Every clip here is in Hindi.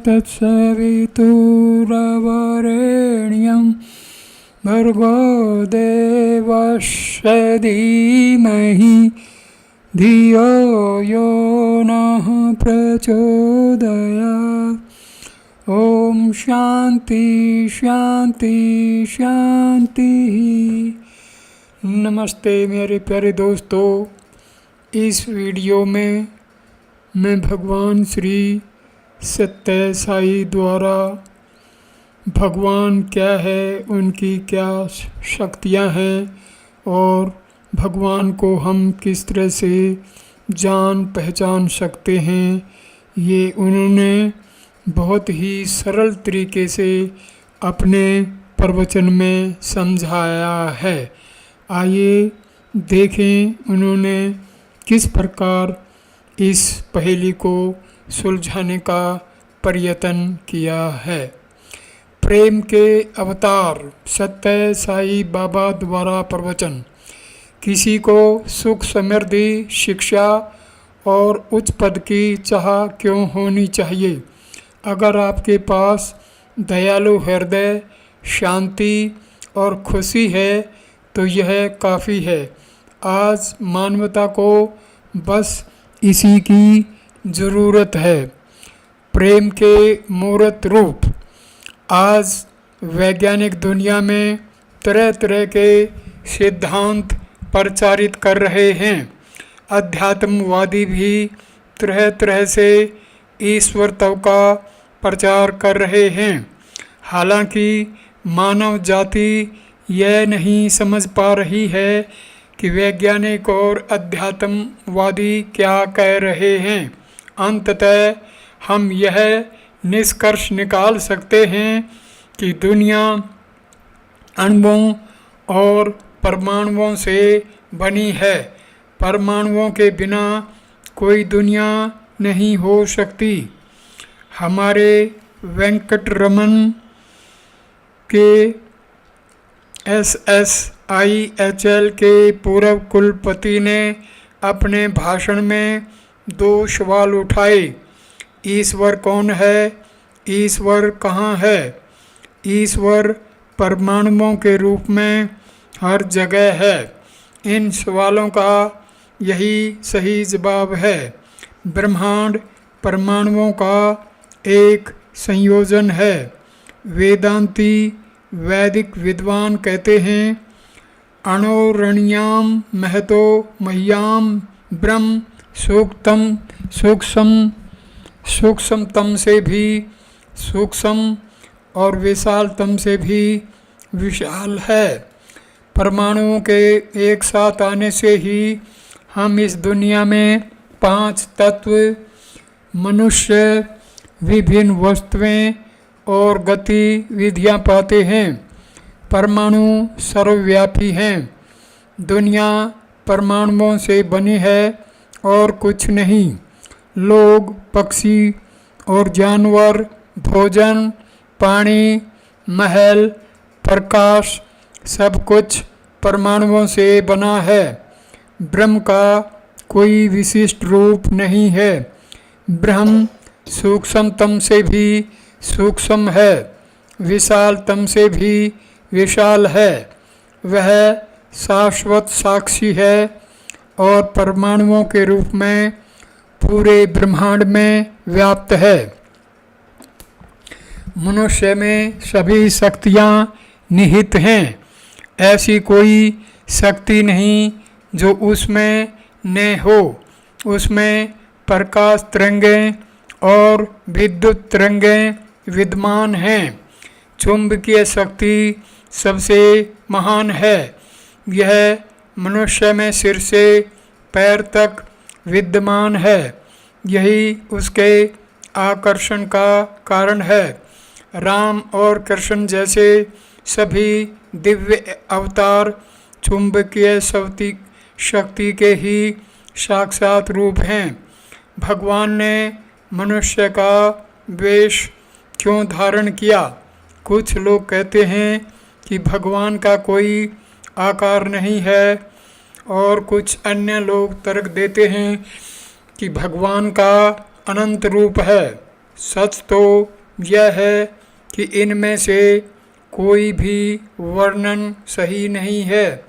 तत्सवितुर्वरेण्यं भर्गो देवस्य धीमहि धियो यो नः प्रचोदयात्। ओम शांति शांति शांति। नमस्ते मेरे प्यारे दोस्तों, इस वीडियो में मैं भगवान श्री सत्य साई द्वारा भगवान क्या है, उनकी क्या शक्तियाँ हैं और भगवान को हम किस तरह से जान पहचान सकते हैं, ये उन्होंने बहुत ही सरल तरीके से अपने प्रवचन में समझाया है। आइए देखें उन्होंने किस प्रकार इस पहेली को सुलझाने का प्रयत्न किया है। प्रेम के अवतार सत्य साई बाबा द्वारा प्रवचन। किसी को सुख समृद्धि शिक्षा और उच्च पद की चाह क्यों होनी चाहिए? अगर आपके पास दयालु हृदय, शांति और खुशी है तो यह काफ़ी है। आज मानवता को बस इसी की ज़रूरत है। प्रेम के मूर्त रूप। आज वैज्ञानिक दुनिया में तरह तरह के सिद्धांत प्रचारित कर रहे हैं। अध्यात्मवादी भी तरह तरह से ईश्वरत्व का प्रचार कर रहे हैं। हालांकि मानव जाति यह नहीं समझ पा रही है कि वैज्ञानिक और अध्यात्मवादी क्या कह रहे हैं। अंततः हम यह निष्कर्ष निकाल सकते हैं कि दुनिया अणुओं और परमाणुओं से बनी है। परमाणुओं के बिना कोई दुनिया नहीं हो सकती। हमारे वेंकटरमन के SSIHL के पूर्व कुलपति ने अपने भाषण में 2 सवाल उठाए। ईश्वर कौन है? ईश्वर कहाँ है? ईश्वर परमाणुओं के रूप में हर जगह है। इन सवालों का यही सही जवाब है। ब्रह्मांड परमाणुओं का एक संयोजन है। वेदांती वैदिक विद्वान कहते हैं, अणोरणीयाम महतो मह्याम ब्रह्म सूक्ष्मतम से भी सूक्ष्म और विशालतम से भी विशाल है। परमाणुओं के एक साथ आने से ही हम इस दुनिया में 5 तत्व, मनुष्य, विभिन्न वस्तुएं और गतिविधियां पाते हैं। परमाणु सर्वव्यापी हैं। दुनिया परमाणुओं से बनी है और कुछ नहीं। लोग, पक्षी और जानवर, भोजन, पानी, महल, प्रकाश सब कुछ परमाणुओं से बना है। ब्रह्म का कोई विशिष्ट रूप नहीं है। ब्रह्म सूक्ष्मतम से भी सूक्ष्म है, विशालतम से भी विशाल है। वह शाश्वत साक्षी है और परमाणुओं के रूप में पूरे ब्रह्मांड में व्याप्त है। मनुष्य में सभी शक्तियाँ निहित हैं। ऐसी कोई शक्ति नहीं जो उसमें न हो। उसमें प्रकाश तरंगें और विद्युत तरंगें विद्यमान हैं। चुंबकीय शक्ति सबसे महान है। यह मनुष्य में सिर से पैर तक विद्यमान है। यही उसके आकर्षण का कारण है। राम और कृष्ण जैसे सभी दिव्य अवतार चुंबकीय शक्ति के ही साक्षात रूप हैं। भगवान ने मनुष्य का वेश क्यों धारण किया? कुछ लोग कहते हैं कि भगवान का कोई आकार नहीं है और कुछ अन्य लोग तर्क देते हैं कि भगवान का अनंत रूप है। सच तो यह है कि इनमें से कोई भी वर्णन सही नहीं है।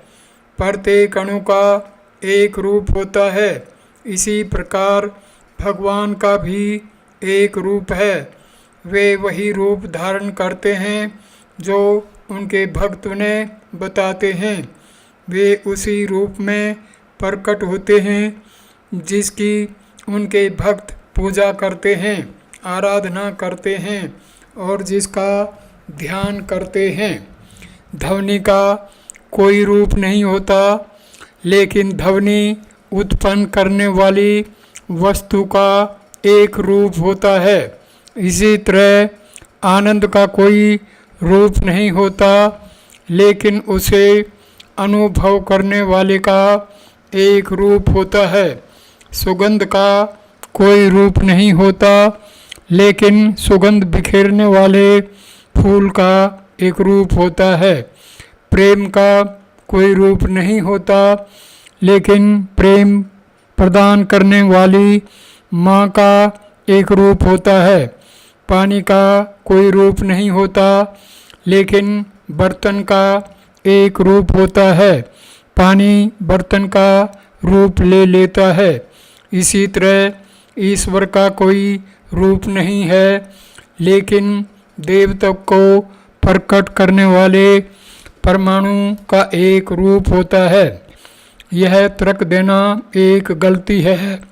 प्रत्येक अणु का एक रूप होता है। इसी प्रकार भगवान का भी एक रूप है। वे वही रूप धारण करते हैं जो उनके भक्त उन्हें बताते हैं। वे उसी रूप में प्रकट होते हैं जिसकी उनके भक्त पूजा करते हैं, आराधना करते हैं और जिसका ध्यान करते हैं। ध्वनि का कोई रूप नहीं होता, लेकिन ध्वनि उत्पन्न करने वाली वस्तु का एक रूप होता है। इसी तरह आनंद का कोई रूप नहीं होता, लेकिन उसे अनुभव करने वाले का एक रूप होता है। सुगंध का कोई रूप नहीं होता, लेकिन सुगंध बिखेरने वाले फूल का एक रूप होता है। प्रेम का कोई रूप नहीं होता, लेकिन प्रेम प्रदान करने वाली माँ का एक रूप होता है। पानी का कोई रूप नहीं होता, लेकिन बर्तन का एक रूप होता है। पानी बर्तन का रूप ले लेता है। इसी तरह ईश्वर का कोई रूप नहीं है, लेकिन देवता को प्रकट करने वाले परमाणु का एक रूप होता है। यह तर्क देना एक गलती है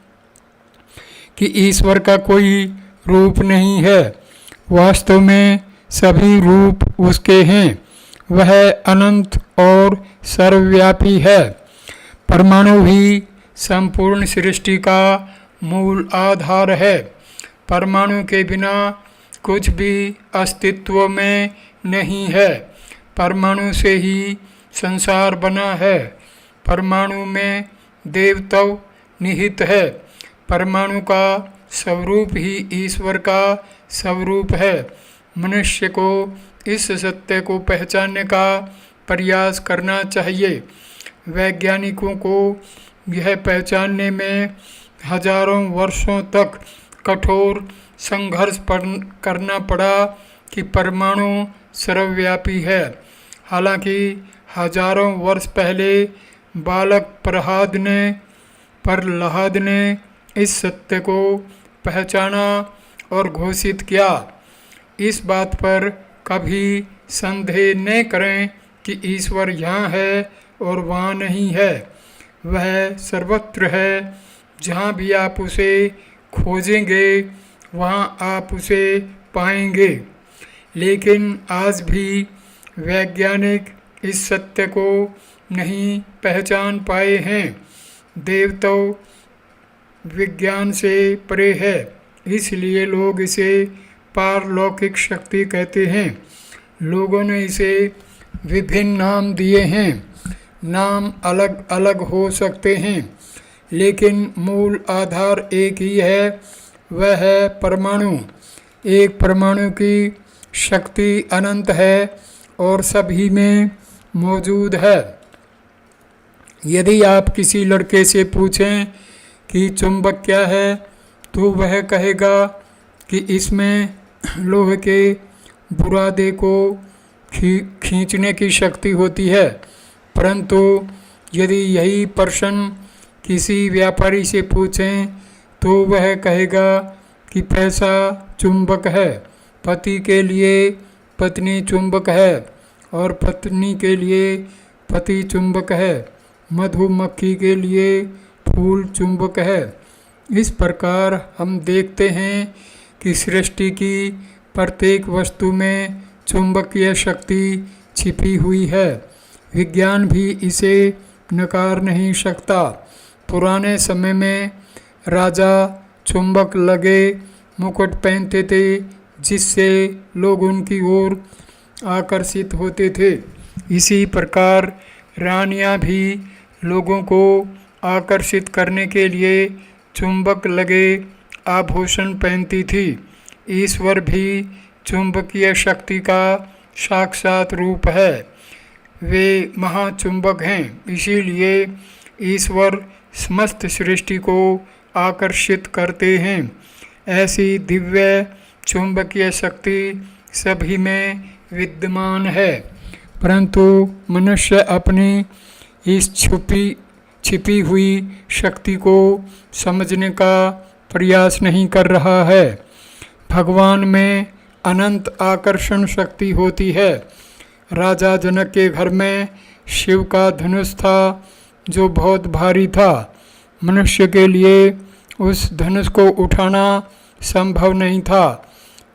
कि ईश्वर का कोई रूप नहीं है। वास्तव में सभी रूप उसके हैं। वह अनंत और सर्वव्यापी है। परमाणु ही संपूर्ण सृष्टि का मूल आधार है। परमाणु के बिना कुछ भी अस्तित्व में नहीं है। परमाणु से ही संसार बना है। परमाणु में देवत्व निहित है। परमाणु का स्वरूप ही ईश्वर का स्वरूप है। मनुष्य को इस सत्य को पहचानने का प्रयास करना चाहिए। वैज्ञानिकों को यह पहचानने में हजारों वर्षों तक कठोर संघर्ष करना पड़ा कि परमाणु सर्वव्यापी है। हालांकि हजारों वर्ष पहले बालक प्रहलाद ने इस सत्य को पहचाना और घोषित किया। इस बात पर कभी संदेह न करें कि ईश्वर यहाँ है और वहाँ नहीं है। वह सर्वत्र है। जहाँ भी आप उसे खोजेंगे वहाँ आप उसे पाएंगे। लेकिन आज भी वैज्ञानिक इस सत्य को नहीं पहचान पाए हैं। देवत्व विज्ञान से परे है, इसलिए लोग इसे पारलौकिक शक्ति कहते हैं। लोगों ने इसे विभिन्न नाम दिए हैं। नाम अलग अलग हो सकते हैं, लेकिन मूल आधार एक ही है, वह है परमाणु। एक परमाणु की शक्ति अनंत है और सभी में मौजूद है। यदि आप किसी लड़के से पूछें कि चुंबक क्या है, तो वह कहेगा कि इसमें लोहे के बुरादे को खींचने की शक्ति होती है। परंतु यदि यही प्रश्न किसी व्यापारी से पूछें तो वह कहेगा कि पैसा चुंबक है, पति के लिए पत्नी चुंबक है और पत्नी के लिए पति चुंबक है, मधुमक्खी के लिए फूल चुंबक है। इस प्रकार हम देखते हैं कि सृष्टि की प्रत्येक वस्तु में चुंबकीय शक्ति छिपी हुई है। विज्ञान भी इसे नकार नहीं सकता। पुराने समय में राजा चुंबक लगे मुकुट पहनते थे, जिससे लोग उनकी ओर आकर्षित होते थे। इसी प्रकार रानियां भी लोगों को आकर्षित करने के लिए चुंबक लगे आभूषण पहनती थी। ईश्वर भी चुंबकीय शक्ति का साक्षात रूप है। वे महाचुंबक हैं, इसीलिए ईश्वर समस्त सृष्टि को आकर्षित करते हैं। ऐसी दिव्य चुंबकीय शक्ति सभी में विद्यमान है, परंतु मनुष्य अपनी इस छिपी हुई शक्ति को समझने का प्रयास नहीं कर रहा है। भगवान में अनंत आकर्षण शक्ति होती है। राजा जनक के घर में शिव का धनुष था जो बहुत भारी था। मनुष्य के लिए उस धनुष को उठाना संभव नहीं था।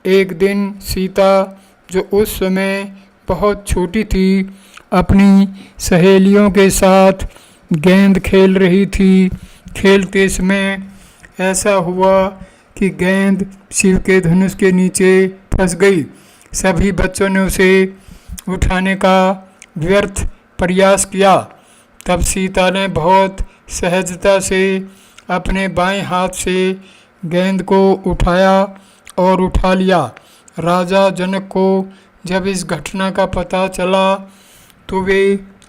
एक दिन सीता, जो उस समय बहुत छोटी थी, अपनी सहेलियों के साथ गेंद खेल रही थी। खेलते समय ऐसा हुआ कि गेंद शिव के धनुष के नीचे फंस गई। सभी बच्चों ने उसे उठाने का व्यर्थ प्रयास किया। तब सीता ने बहुत सहजता से अपने बाएं हाथ से गेंद को उठाया और उठा लिया। राजा जनक को जब इस घटना का पता चला तो वे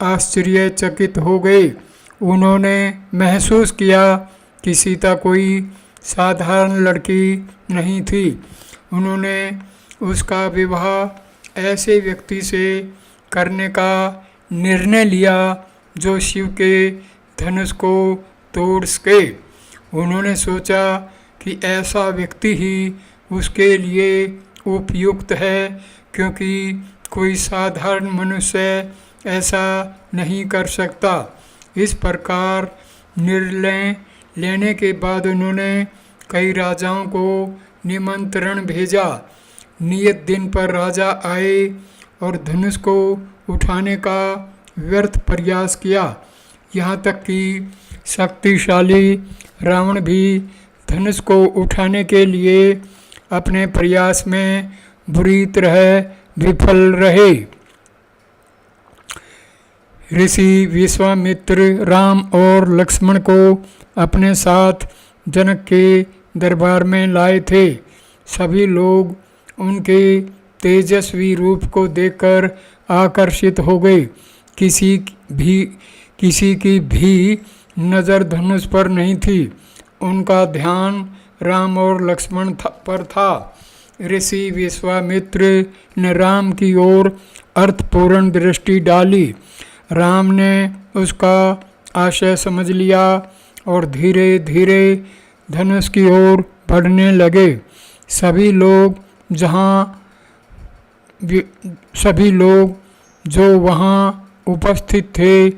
आश्चर्यचकित हो गए। उन्होंने महसूस किया कि सीता कोई साधारण लड़की नहीं थी। उन्होंने उसका विवाह ऐसे व्यक्ति से करने का निर्णय लिया जो शिव के धनुष को तोड़ सके। उन्होंने सोचा कि ऐसा व्यक्ति ही उसके लिए उपयुक्त है, क्योंकि कोई साधारण मनुष्य ऐसा नहीं कर सकता। इस प्रकार निर्णय लेने के बाद उन्होंने कई राजाओं को निमंत्रण भेजा। नियत दिन पर राजा आए और धनुष को उठाने का व्यर्थ प्रयास किया। यहाँ तक कि शक्तिशाली रावण भी धनुष को उठाने के लिए अपने प्रयास में बुरी तरह विफल रहे। ऋषि विश्वामित्र राम और लक्ष्मण को अपने साथ जनक के दरबार में लाए थे। सभी लोग उनके तेजस्वी रूप को देखकर आकर्षित हो गए। किसी की भी नज़र धनुष पर नहीं थी। उनका ध्यान राम और लक्ष्मण पर था। ऋषि विश्वामित्र ने राम की ओर अर्थपूर्ण दृष्टि डाली। राम ने उसका आशय समझ लिया और धीरे धीरे धनुष की ओर बढ़ने लगे। सभी लोग जो वहाँ उपस्थित थे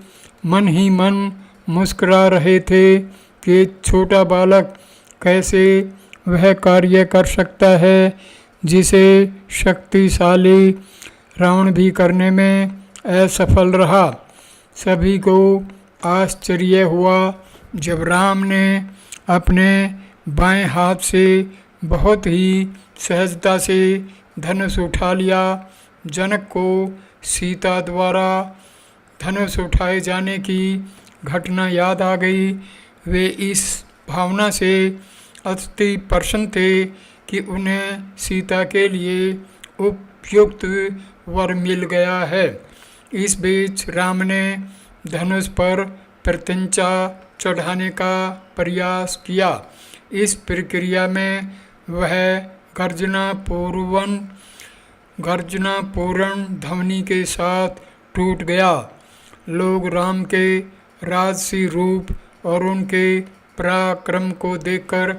मन ही मन मुस्कुरा रहे थे कि छोटा बालक कैसे वह कार्य कर सकता है जिसे शक्तिशाली रावण भी करने में असफल रहा। सभी को आश्चर्य हुआ जब राम ने अपने बाएं हाथ से बहुत ही सहजता से धनुष उठा लिया। जनक को सीता द्वारा धनुष उठाए जाने की घटना याद आ गई। वे इस भावना से अति प्रसन्न थे कि उन्हें सीता के लिए उपयुक्त वर मिल गया है। इस बीच राम ने धनुष पर प्रत्यंचा चढ़ाने का प्रयास किया। इस प्रक्रिया में वह गर्जनापूर्ण ध्वनि के साथ टूट गया। लोग राम के राजसी रूप और उनके पराक्रम को देखकर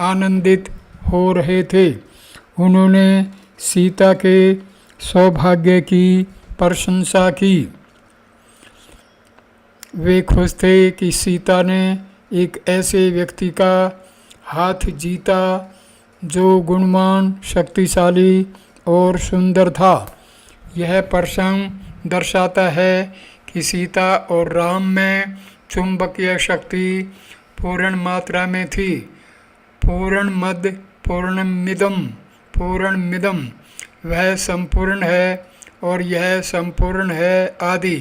आनंदित हो रहे थे। उन्होंने सीता के सौभाग्य की प्रशंसा की। वे खुश थे कि सीता ने एक ऐसे व्यक्ति का हाथ जीता जो गुणवान, शक्तिशाली और सुंदर था। यह प्रसंग दर्शाता है कि सीता और राम में चुंबकीय शक्ति पूर्ण मात्रा में थी। पूर्णमिदं वह संपूर्ण है और यह संपूर्ण है आदि।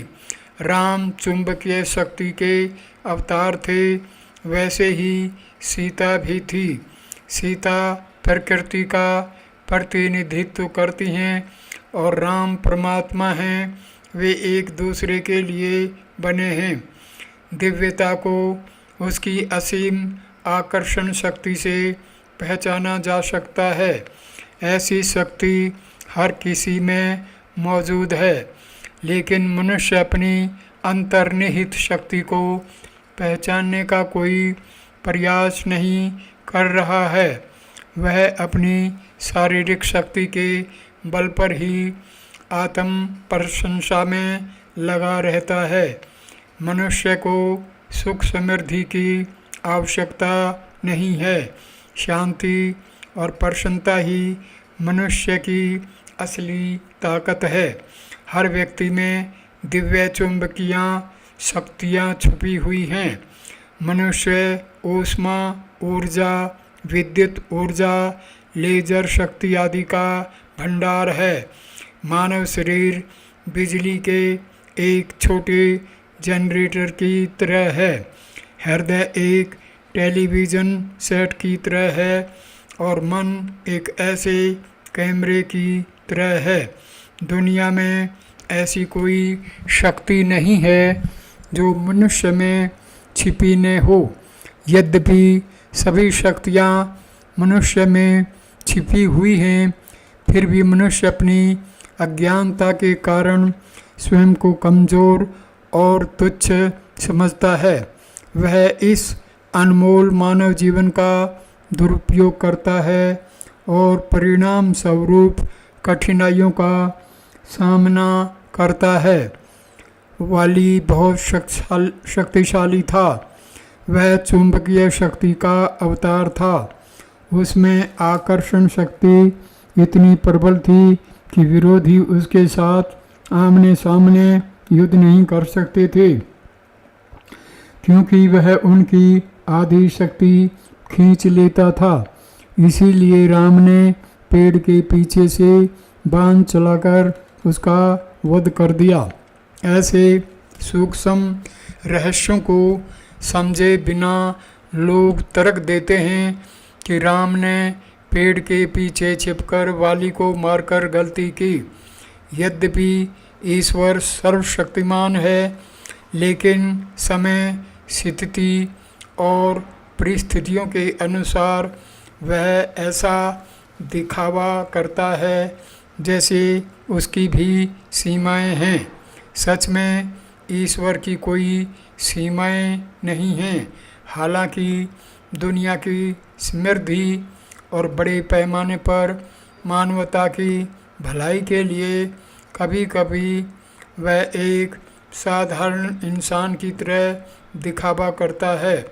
राम चुंबकीय शक्ति के अवतार थे, वैसे ही सीता भी थी। सीता प्रकृति का प्रतिनिधित्व करती हैं और राम परमात्मा हैं। वे एक दूसरे के लिए बने हैं। दिव्यता को उसकी असीम आकर्षण शक्ति से पहचाना जा सकता है। ऐसी शक्ति हर किसी में मौजूद है, लेकिन मनुष्य अपनी अंतर्निहित शक्ति को पहचानने का कोई प्रयास नहीं कर रहा है। वह अपनी शारीरिक शक्ति के बल पर ही आत्म प्रशंसा में लगा रहता है। मनुष्य को सुख समृद्धि की आवश्यकता नहीं है। शांति और प्रसन्नता ही मनुष्य की असली ताकत है। हर व्यक्ति में दिव्य चुंबकीय शक्तियाँ छुपी हुई हैं। मनुष्य ऊष्मा ऊर्जा, विद्युत ऊर्जा, लेजर शक्ति आदि का भंडार है। मानव शरीर बिजली के एक छोटे जनरेटर की तरह है। हृदय एक टेलीविज़न सेट की तरह है और मन एक ऐसे कैमरे की तरह है। दुनिया में ऐसी कोई शक्ति नहीं है जो मनुष्य में छिपी न हो। यद्यपि सभी शक्तियाँ मनुष्य में छिपी हुई हैं, फिर भी मनुष्य अपनी अज्ञानता के कारण स्वयं को कमज़ोर और तुच्छ समझता है। वह इस अनमोल मानव जीवन का दुरुपयोग करता है और परिणाम स्वरूप कठिनाइयों का सामना करता है। वाली बहुत शक्तिशाली था। वह चुंबकीय शक्ति का अवतार था। उसमें आकर्षण शक्ति इतनी प्रबल थी कि विरोधी उसके साथ आमने सामने युद्ध नहीं कर सकते थे, क्योंकि वह उनकी आधी शक्ति खींच लेता था। इसीलिए राम ने पेड़ के पीछे से बाण चलाकर उसका वध कर दिया। ऐसे सूक्ष्म रहस्यों को समझे बिना लोग तर्क देते हैं कि राम ने पेड़ के पीछे छिपकर वाली को मारकर गलती की। यद्यपि ईश्वर सर्वशक्तिमान है, लेकिन समय, स्थिति और परिस्थितियों के अनुसार वह ऐसा दिखावा करता है जैसे उसकी भी सीमाएं हैं। सच में ईश्वर की कोई सीमाएं नहीं हैं। हालांकि दुनिया की समृद्धि और बड़े पैमाने पर मानवता की भलाई के लिए कभी कभी वह एक साधारण इंसान की तरह दिखावा करता है।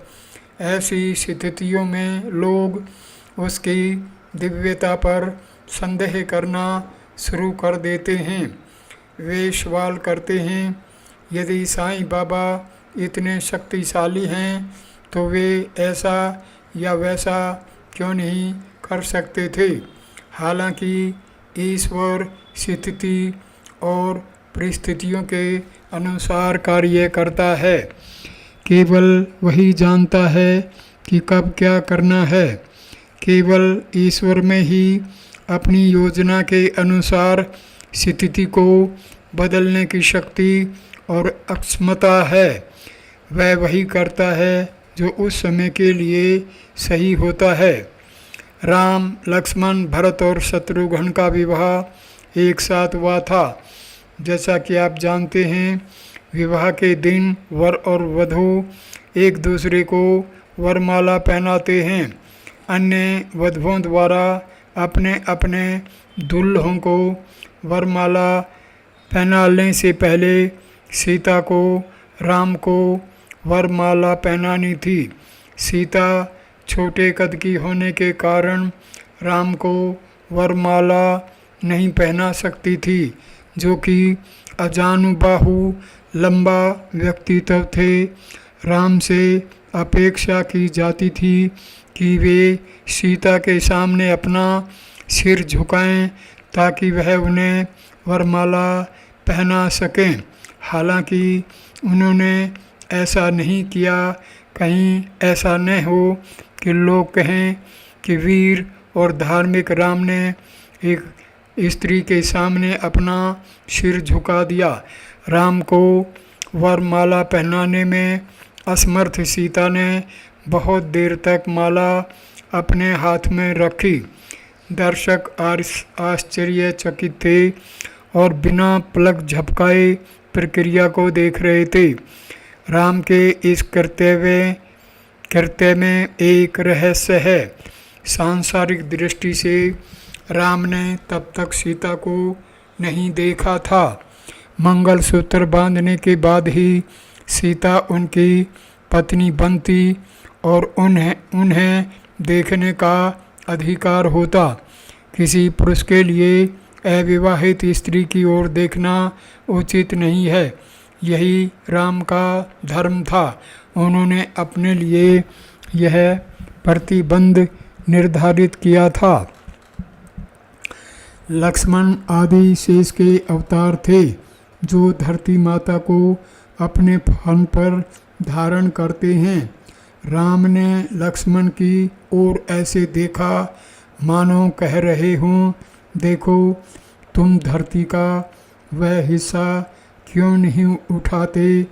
ऐसी स्थितियों में लोग उसकी दिव्यता पर संदेह करना शुरू कर देते हैं। वे सवाल करते हैं, यदि साईं बाबा इतने शक्तिशाली हैं तो वे ऐसा या वैसा क्यों नहीं कर सकते थे। हालांकि ईश्वर स्थिति और परिस्थितियों के अनुसार कार्य करता है। केवल वही जानता है कि कब क्या करना है। केवल ईश्वर में ही अपनी योजना के अनुसार स्थिति को बदलने की शक्ति और अक्षमता है। वह वही करता है जो उस समय के लिए सही होता है। राम, लक्ष्मण, भरत और शत्रुघ्न का विवाह एक साथ हुआ था। जैसा कि आप जानते हैं, विवाह के दिन वर और वधू एक दूसरे को वरमाला पहनाते हैं। अन्य वधुओं द्वारा अपने अपने दुल्हों को वरमाला पहनाने से पहले सीता को राम को वरमाला पहनानी थी। सीता छोटे कद की होने के कारण राम को वरमाला नहीं पहना सकती थी, जो कि अजानुबाहु लंबा व्यक्तित्व थे। राम से अपेक्षा की जाती थी कि वे सीता के सामने अपना सिर झुकाएं ताकि वह उन्हें वरमाला पहना सकें। हालांकि उन्होंने ऐसा नहीं किया। कहीं ऐसा न हो कि लोग कहें कि वीर और धार्मिक राम ने एक स्त्री के सामने अपना सिर झुका दिया। राम को वरमाला पहनाने में असमर्थ सीता ने बहुत देर तक माला अपने हाथ में रखी। दर्शक आश्चर्यचकित थे और बिना पलक झपकाए प्रक्रिया को देख रहे थे। राम के इस कृत्य में एक रहस्य है। सांसारिक दृष्टि से राम ने तब तक सीता को नहीं देखा था। मंगलसूत्र बांधने के बाद ही सीता उनकी पत्नी बनती और उन्हें देखने का अधिकार होता। किसी पुरुष के लिए अविवाहित स्त्री की ओर देखना उचित नहीं है। यही राम का धर्म था। उन्होंने अपने लिए यह प्रतिबंध निर्धारित किया था। लक्ष्मण आदि शेष के अवतार थे जो धरती माता को अपने फन पर धारण करते हैं। राम ने लक्ष्मण की ओर ऐसे देखा मानो कह रहे हों, देखो तुम धरती का वह हिस्सा क्यों नहीं उठाते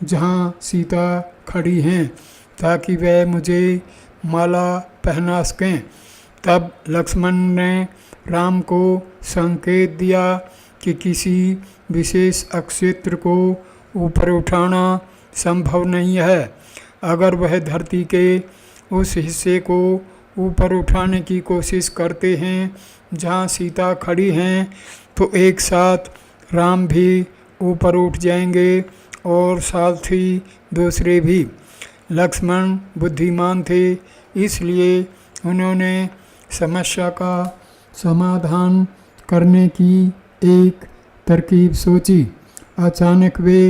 जहाँ सीता खड़ी हैं, ताकि वह मुझे माला पहना सकें। तब लक्ष्मण ने राम को संकेत दिया कि किसी विशेष अक्षेत्र को ऊपर उठाना संभव नहीं है। अगर वह धरती के उस हिस्से को ऊपर उठाने की कोशिश करते हैं जहाँ सीता खड़ी हैं, तो एक साथ राम भी ऊपर उठ जाएंगे और साथ ही दूसरे भी। लक्ष्मण बुद्धिमान थे, इसलिए उन्होंने समस्या का समाधान करने की एक तरकीब सोची। अचानक वे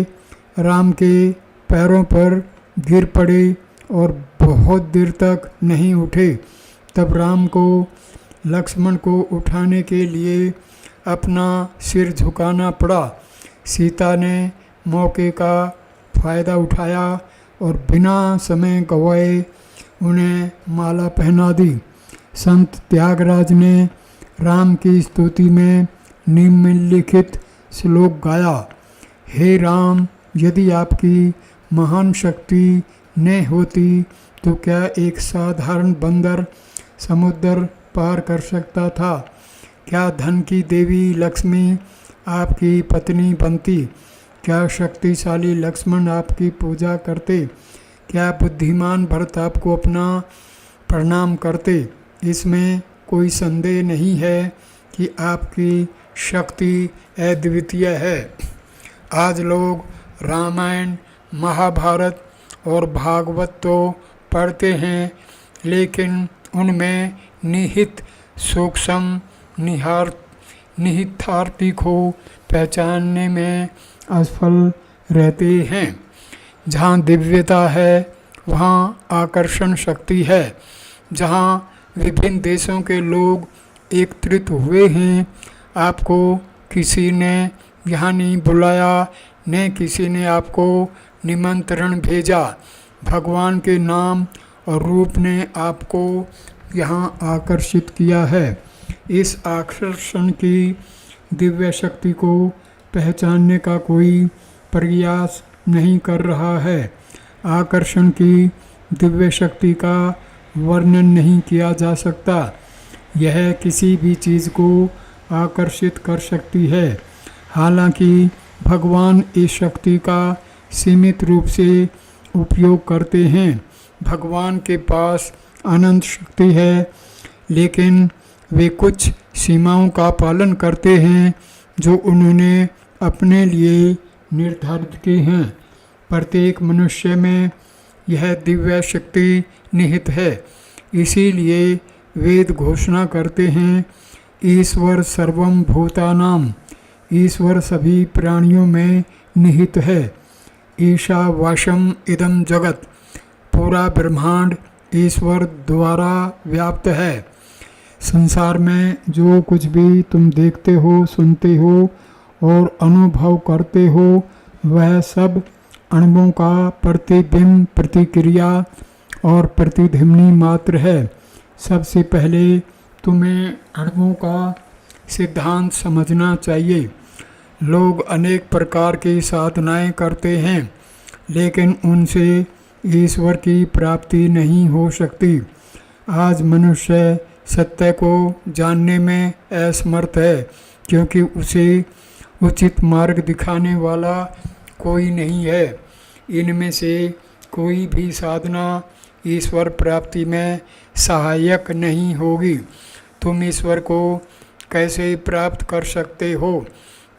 राम के पैरों पर गिर पड़े और बहुत देर तक नहीं उठे। तब राम को लक्ष्मण को उठाने के लिए अपना सिर झुकाना पड़ा। सीता ने मौके का फ़ायदा उठाया और बिना समय गंवाए उन्हें माला पहना दी। संत त्यागराज ने राम की स्तुति में निम्नलिखित श्लोक गाया। हे राम, यदि आपकी महान शक्ति न होती तो क्या एक साधारण बंदर समुद्र पार कर सकता था? क्या धन की देवी लक्ष्मी आपकी पत्नी बनती? क्या शक्तिशाली लक्ष्मण आपकी पूजा करते? क्या बुद्धिमान भरत आपको अपना प्रणाम करते? इसमें कोई संदेह नहीं है कि आपकी शक्ति अद्वितीय है। आज लोग रामायण, महाभारत और भागवत तो पढ़ते हैं, लेकिन उनमें निहित सूक्ष्म निहितार्थ को पहचानने में असफल रहते हैं। जहाँ दिव्यता है वहाँ आकर्षण शक्ति है। जहाँ विभिन्न देशों के लोग एकत्रित हुए हैं, आपको किसी ने यहाँ नहीं बुलाया, न किसी ने आपको निमंत्रण भेजा। भगवान के नाम और रूप ने आपको यहाँ आकर्षित किया है। इस आकर्षण की दिव्य शक्ति को पहचानने का कोई प्रयास नहीं कर रहा है। आकर्षण की दिव्य शक्ति का वर्णन नहीं किया जा सकता। यह किसी भी चीज़ को आकर्षित कर सकती है। हालांकि भगवान इस शक्ति का सीमित रूप से उपयोग करते हैं। भगवान के पास अनंत शक्ति है, लेकिन वे कुछ सीमाओं का पालन करते हैं जो उन्होंने अपने लिए निर्धारित की हैं। प्रत्येक मनुष्य में यह दिव्य शक्ति निहित है। इसीलिए वेद घोषणा करते हैं, ईश्वर सर्वम भूतानाम, ईश्वर सभी प्राणियों में निहित है। ईशावास्यम इदम जगत, पूरा ब्रह्मांड ईश्वर द्वारा व्याप्त है। संसार में जो कुछ भी तुम देखते हो, सुनते हो और अनुभव करते हो, वह सब अणुओं का प्रतिबिंब, प्रतिक्रिया और प्रतिध्वनि मात्र है। सबसे पहले तुम्हें अणुओं का सिद्धांत समझना चाहिए। लोग अनेक प्रकार की साधनाएं करते हैं, लेकिन उनसे ईश्वर की प्राप्ति नहीं हो सकती। आज मनुष्य सत्य को जानने में असमर्थ है, क्योंकि उसे उचित मार्ग दिखाने वाला कोई नहीं है। इनमें से कोई भी साधना ईश्वर प्राप्ति में सहायक नहीं होगी। तुम ईश्वर को कैसे प्राप्त कर सकते हो?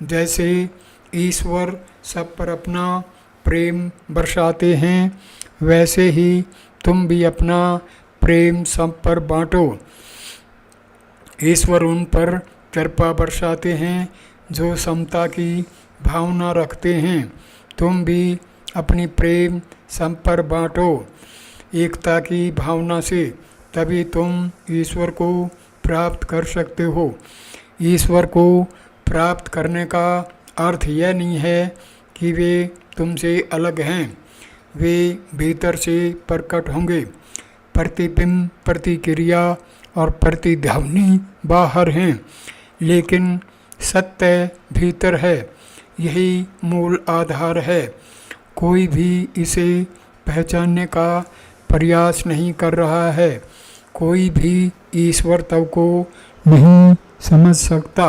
जैसे ईश्वर सब पर अपना प्रेम बरसाते हैं, वैसे ही तुम भी अपना प्रेम सब पर बांटो। ईश्वर उन पर कृपा बरसाते हैं जो समता की भावना रखते हैं। तुम भी अपनी प्रेम सब पर बांटो एकता की भावना से, तभी तुम ईश्वर को प्राप्त कर सकते हो। ईश्वर को प्राप्त करने का अर्थ यह नहीं है कि वे तुमसे अलग हैं। वे भीतर से प्रकट होंगे। प्रतिबिंब, प्रतिक्रिया और प्रतिध्वनि बाहर हैं, लेकिन सत्य भीतर है। यही मूल आधार है। कोई भी इसे पहचानने का प्रयास नहीं कर रहा है। कोई भी ईश्वर तत्व को नहीं समझ सकता।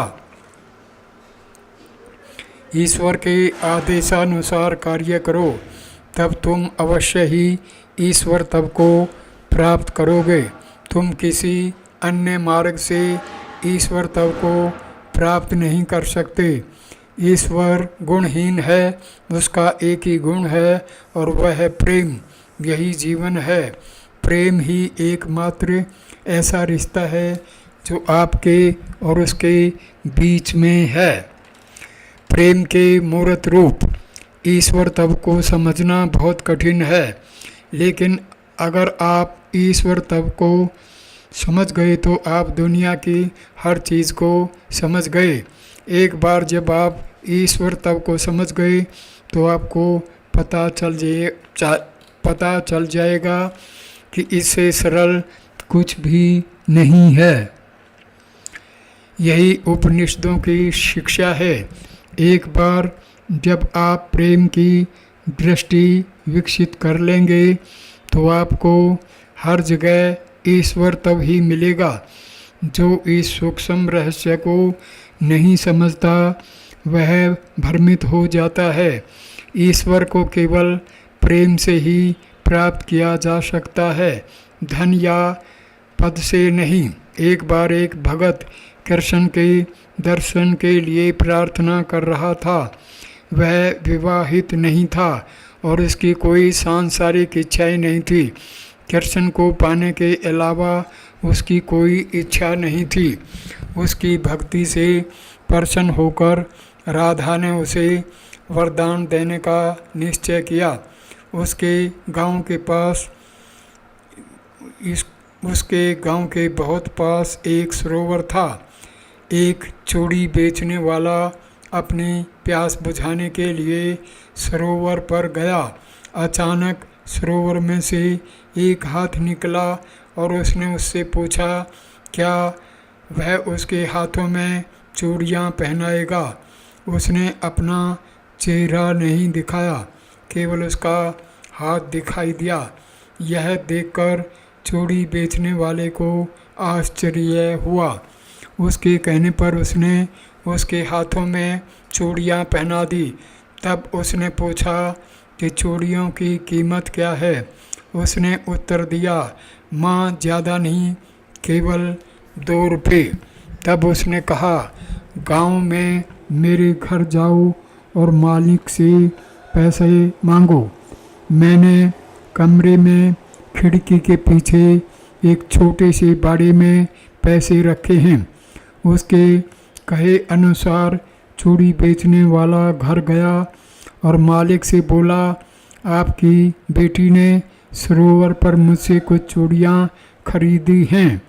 ईश्वर के आदेशानुसार कार्य करो, तब तुम अवश्य ही ईश्वर तत्व को प्राप्त करोगे। तुम किसी अन्य मार्ग से ईश्वर तत्व को प्राप्त नहीं कर सकते। ईश्वर गुणहीन है, उसका एक ही गुण है और वह है प्रेम। यही जीवन है। प्रेम ही एकमात्र ऐसा रिश्ता है जो आपके और उसके बीच में है। प्रेम के मूर्त रूप ईश्वर तत्व को समझना बहुत कठिन है, लेकिन अगर आप ईश्वर तत्व को समझ गए तो आप दुनिया की हर चीज़ को समझ गए। एक बार जब आप ईश्वर तत्व को समझ गए तो आपको पता चल जाएगा कि इससे सरल कुछ भी नहीं है। यही उपनिषदों की शिक्षा है। एक बार जब आप प्रेम की दृष्टि विकसित कर लेंगे तो आपको हर जगह ईश्वर तब ही मिलेगा। जो इस सूक्ष्म रहस्य को नहीं समझता वह भ्रमित हो जाता है। ईश्वर को केवल प्रेम से ही प्राप्त किया जा सकता है, धन या पद से नहीं। एक बार एक भगत कृष्ण के दर्शन के लिए प्रार्थना कर रहा था। वह विवाहित नहीं था और उसकी कोई सांसारिक इच्छाएं नहीं थी। कृष्ण को पाने के अलावा उसकी कोई इच्छा नहीं थी। उसकी भक्ति से प्रसन्न होकर राधा ने उसे वरदान देने का निश्चय किया। उसके गांव के बहुत पास एक सरोवर था। एक चूड़ी बेचने वाला अपनी प्यास बुझाने के लिए सरोवर पर गया। अचानक सरोवर में से एक हाथ निकला और उसने उससे पूछा क्या वह उसके हाथों में चूड़ियाँ पहनाएगा। उसने अपना चेहरा नहीं दिखाया, केवल उसका हाथ दिखाई दिया। यह देखकर चूड़ी बेचने वाले को आश्चर्य हुआ। उसके कहने पर उसने उसके हाथों में चूड़ियाँ पहना दी। तब उसने पूछा कि चूड़ियों की कीमत क्या है। उसने उत्तर दिया, माँ ज़्यादा नहीं, केवल 2 रुपये। तब उसने कहा, गांव में मेरे घर जाओ और मालिक से पैसे मांगो। मैंने कमरे में खिड़की के पीछे एक छोटे से बाड़े में पैसे रखे हैं। उसके कहे अनुसार चूड़ी बेचने वाला घर गया और मालिक से बोला, आपकी बेटी ने सरोवर पर मुझसे कुछ चूड़ियाँ खरीदी हैं।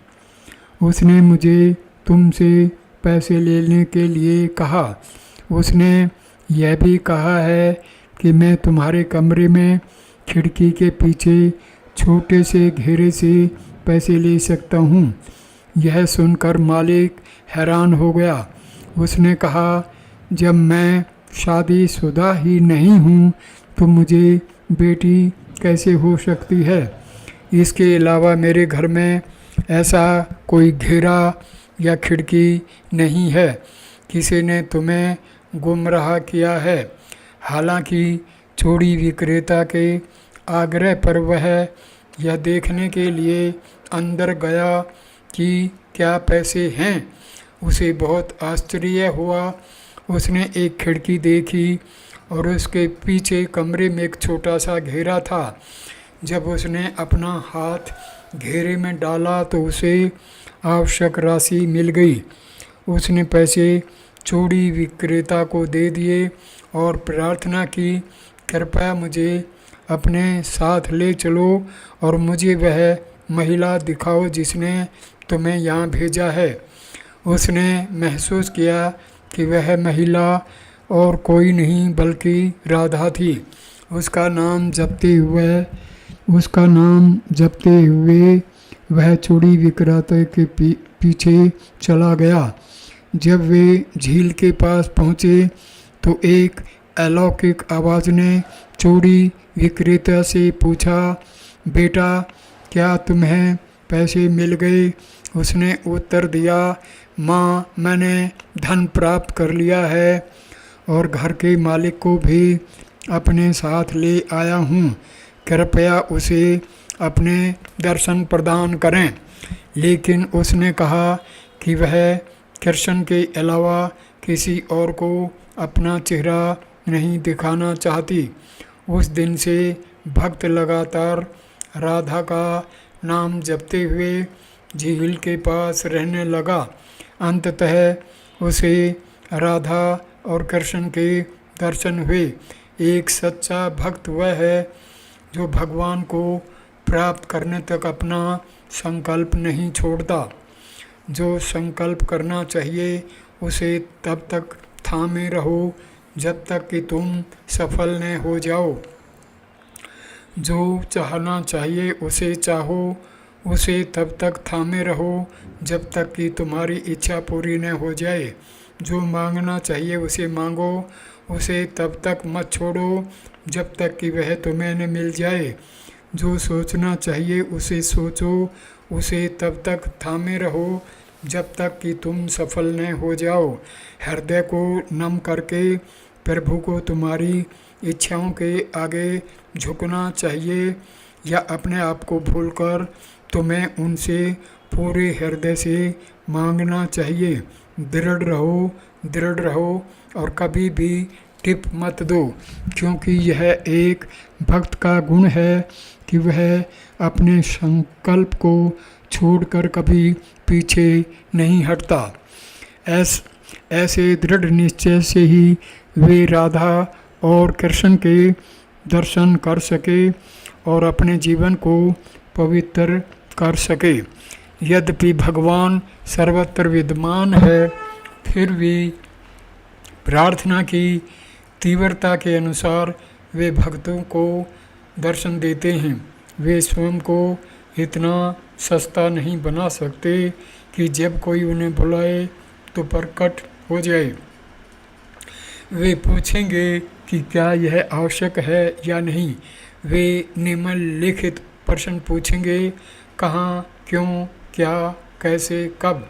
उसने मुझे तुमसे पैसे लेने के लिए कहा। उसने यह भी कहा है कि मैं तुम्हारे कमरे में खिड़की के पीछे छोटे से घेरे से पैसे ले सकता हूँ। यह सुनकर मालिक हैरान हो गया। उसने कहा, जब मैं शादीशुदा ही नहीं हूँ तो मुझे बेटी कैसे हो सकती है। इसके अलावा मेरे घर में ऐसा कोई घेरा या खिड़की नहीं है। किसी ने तुम्हें गुमराह किया है। हालांकि चूड़ी विक्रेता के आग्रह पर वह यह देखने के लिए अंदर गया कि क्या पैसे हैं। उसे बहुत आश्चर्य हुआ। उसने एक खिड़की देखी और उसके पीछे कमरे में एक छोटा सा घेरा था। जब उसने अपना हाथ घेरे में डाला तो उसे आवश्यक राशि मिल गई। उसने पैसे चूड़ी विक्रेता को दे दिए और प्रार्थना की, कृपया मुझे अपने साथ ले चलो और मुझे वह महिला दिखाओ जिसने तुम्हें यहाँ भेजा है। उसने महसूस किया कि वह महिला और कोई नहीं बल्कि राधा थी। उसका नाम जपते हुए वह चूड़ी विक्रेता के पीछे चला गया। जब वे झील के पास पहुँचे तो एक अलौकिक आवाज़ ने चूड़ी विक्रेता से पूछा, बेटा क्या तुम्हें पैसे मिल गए? उसने उत्तर दिया, माँ मैंने धन प्राप्त कर लिया है और घर के मालिक को भी अपने साथ ले आया हूँ। कृपया उसे अपने दर्शन प्रदान करें। लेकिन उसने कहा कि वह कृष्ण के अलावा किसी और को अपना चेहरा नहीं दिखाना चाहती। उस दिन से भक्त लगातार राधा का नाम जपते हुए झील के पास रहने लगा। अंततः उसे राधा और कृष्ण के दर्शन हुए। एक सच्चा भक्त वह है जो भगवान को प्राप्त करने तक अपना संकल्प नहीं छोड़ता। जो संकल्प करना चाहिए उसे तब तक थामे रहो जब तक कि तुम सफल न हो जाओ। जो चाहना चाहिए उसे चाहो, उसे तब तक थामे रहो जब तक कि तुम्हारी इच्छा पूरी न हो जाए। जो मांगना चाहिए उसे मांगो, उसे तब तक मत छोड़ो जब तक कि वह तुम्हें न मिल जाए। जो सोचना चाहिए उसे सोचो, उसे तब तक थामे रहो जब तक कि तुम सफल न हो जाओ। हृदय को नम करके प्रभु को तुम्हारी इच्छाओं के आगे झुकना चाहिए या अपने आप को भूलकर तुम्हें उनसे पूरे हृदय से मांगना चाहिए। दृढ़ रहो और कभी भी टिप मत दो, क्योंकि यह एक भक्त का गुण है कि वह अपने संकल्प को छोड़कर कभी पीछे नहीं हटता। ऐसे दृढ़ निश्चय से ही वे राधा और कृष्ण के दर्शन कर सके और अपने जीवन को पवित्र कर सके। यद्यपि भगवान सर्वत्र विद्यमान है, फिर भी प्रार्थना की तीव्रता के अनुसार वे भक्तों को दर्शन देते हैं। वे स्वयं को इतना सस्ता नहीं बना सकते कि जब कोई उन्हें बुलाए तो प्रकट हो जाए। वे पूछेंगे कि क्या यह आवश्यक है या नहीं। वे निम्नलिखित प्रश्न पूछेंगे, कहाँ, क्यों, क्या, कैसे, कब।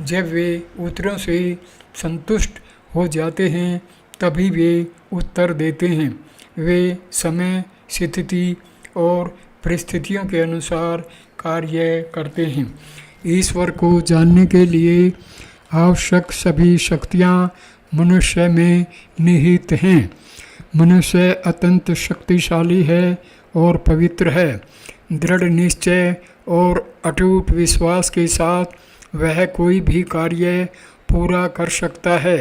जब वे उत्तरों से संतुष्ट हो जाते हैं तभी वे उत्तर देते हैं। वे समय, स्थिति और परिस्थितियों के अनुसार कार्य करते हैं। ईश्वर को जानने के लिए आवश्यक सभी शक्तियाँ मनुष्य में निहित हैं। मनुष्य अत्यंत शक्तिशाली है और पवित्र है। दृढ़ निश्चय और अटूट विश्वास के साथ वह कोई भी कार्य पूरा कर सकता है।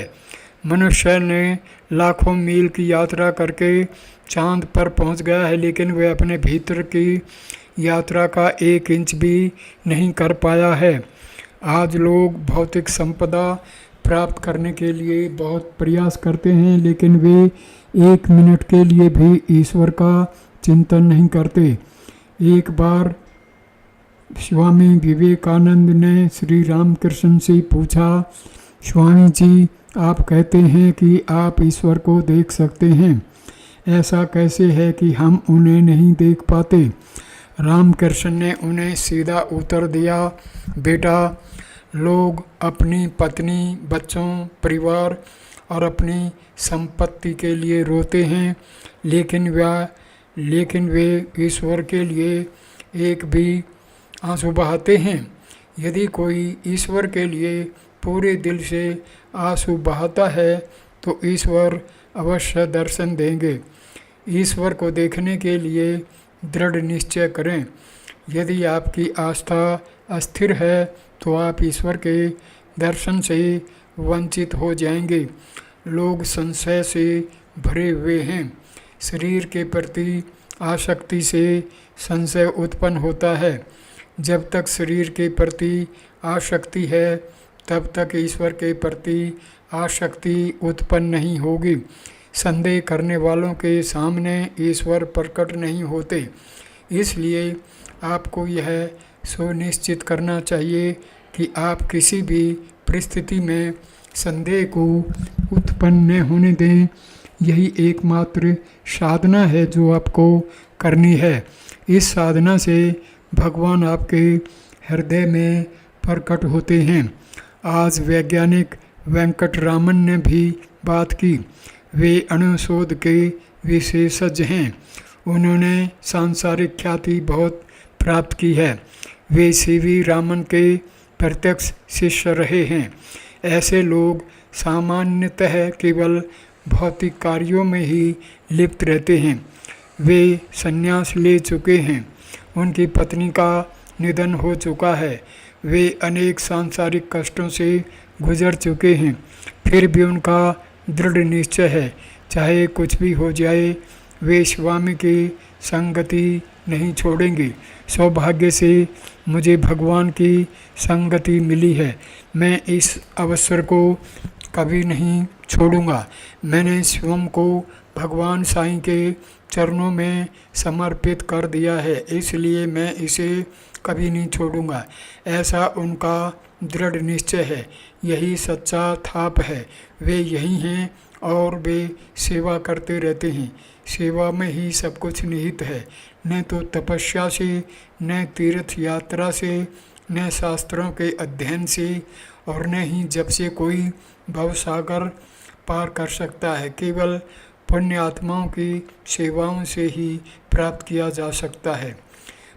मनुष्य ने लाखों मील की यात्रा करके चांद पर पहुंच गया है, लेकिन वह अपने भीतर की यात्रा का 1 इंच भी नहीं कर पाया है। आज लोग भौतिक संपदा प्राप्त करने के लिए बहुत प्रयास करते हैं, लेकिन वे 1 मिनट के लिए भी ईश्वर का चिंतन नहीं करते। एक बार स्वामी विवेकानंद ने श्री रामकृष्ण से पूछा, स्वामी जी आप कहते हैं कि आप ईश्वर को देख सकते हैं, ऐसा कैसे है कि हम उन्हें नहीं देख पाते? रामकृष्ण ने उन्हें सीधा उत्तर दिया, बेटा, लोग अपनी पत्नी, बच्चों, परिवार और अपनी संपत्ति के लिए रोते हैं, लेकिन वे ईश्वर के लिए एक भी आंसू बहाते हैं। यदि कोई ईश्वर के लिए पूरे दिल से आंसू बहाता है तो ईश्वर अवश्य दर्शन देंगे। ईश्वर को देखने के लिए दृढ़ निश्चय करें। यदि आपकी आस्था अस्थिर है तो आप ईश्वर के दर्शन से वंचित हो जाएंगे। लोग संशय से भरे हुए हैं। शरीर के प्रति आसक्ति से संशय उत्पन्न होता है। जब तक शरीर के प्रति आसक्ति है तब तक ईश्वर के प्रति आसक्ति उत्पन्न नहीं होगी। संदेह करने वालों के सामने ईश्वर प्रकट नहीं होते। इसलिए आपको यह सुनिश्चित करना चाहिए कि आप किसी भी परिस्थिति में संदेह को उत्पन्न न होने दें। यही एकमात्र साधना है जो आपको करनी है। इस साधना से भगवान आपके हृदय में प्रकट होते हैं। आज वैज्ञानिक वेंकटरामन ने भी बात की। वे अणुशोध के विशेषज्ञ हैं। उन्होंने सांसारिक ख्याति बहुत प्राप्त की है। वे सीवी रामन के प्रत्यक्ष शिष्य रहे हैं। ऐसे लोग सामान्यतः केवल भौतिक कार्यों में ही लिप्त रहते हैं। वे संन्यास ले चुके हैं। उनकी पत्नी का निधन हो चुका है। वे अनेक सांसारिक कष्टों से गुजर चुके हैं। फिर भी उनका दृढ़ निश्चय है, चाहे कुछ भी हो जाए वे स्वामी की संगति नहीं छोड़ेंगे। सौभाग्य से मुझे भगवान की संगति मिली है। मैं इस अवसर को कभी नहीं छोड़ूंगा। मैंने स्वयं को भगवान साईं के चरणों में समर्पित कर दिया है, इसलिए मैं इसे कभी नहीं छोड़ूंगा। ऐसा उनका दृढ़ निश्चय है। यही सच्चा थाप है। वे यही हैं और वे सेवा करते रहते हैं। सेवा में ही सब कुछ निहित है। न तो तपस्या से, न तीर्थ यात्रा से, न शास्त्रों के अध्ययन से और न ही जब से कोई भवसागर पार कर सकता है। केवल पुण्य आत्माओं की सेवाओं से ही प्राप्त किया जा सकता है।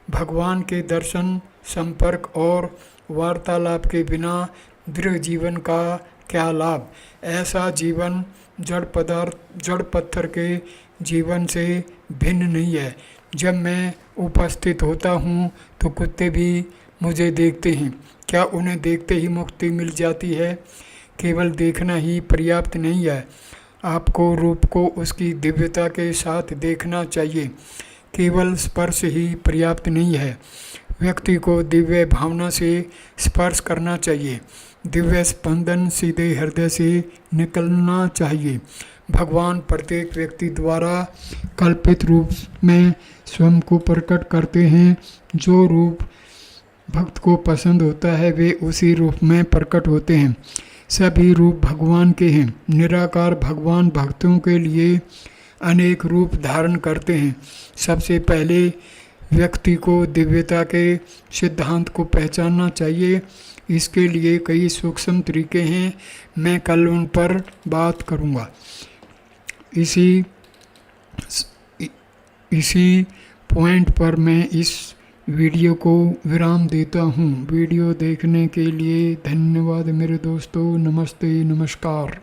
भगवान के दर्शन, संपर्क और वार्तालाप के बिना दृढ़ जीवन का क्या लाभ। ऐसा जीवन जड़ पत्थर के जीवन से भिन्न नहीं है। जब मैं उपस्थित होता हूँ तो कुत्ते भी मुझे देखते हैं। क्या उन्हें देखते ही मुक्ति मिल जाती है? केवल देखना ही पर्याप्त नहीं है। आपको रूप को उसकी दिव्यता के साथ देखना चाहिए। केवल स्पर्श ही पर्याप्त नहीं है। व्यक्ति को दिव्य भावना से स्पर्श करना चाहिए। दिव्य स्पंदन सीधे हृदय से निकलना चाहिए। भगवान प्रत्येक व्यक्ति द्वारा कल्पित रूप में स्वयं को प्रकट करते हैं। जो रूप भक्त को पसंद होता है वे उसी रूप में प्रकट होते हैं। सभी रूप भगवान के हैं। निराकार भगवान भक्तों के लिए अनेक रूप धारण करते हैं। सबसे पहले व्यक्ति को दिव्यता के सिद्धांत को पहचानना चाहिए। इसके लिए कई सूक्ष्म तरीके हैं। मैं कल उन पर बात करूंगा। इसी पॉइंट पर मैं इस वीडियो को विराम देता हूँ। वीडियो देखने के लिए धन्यवाद मेरे दोस्तों। नमस्ते, नमस्कार।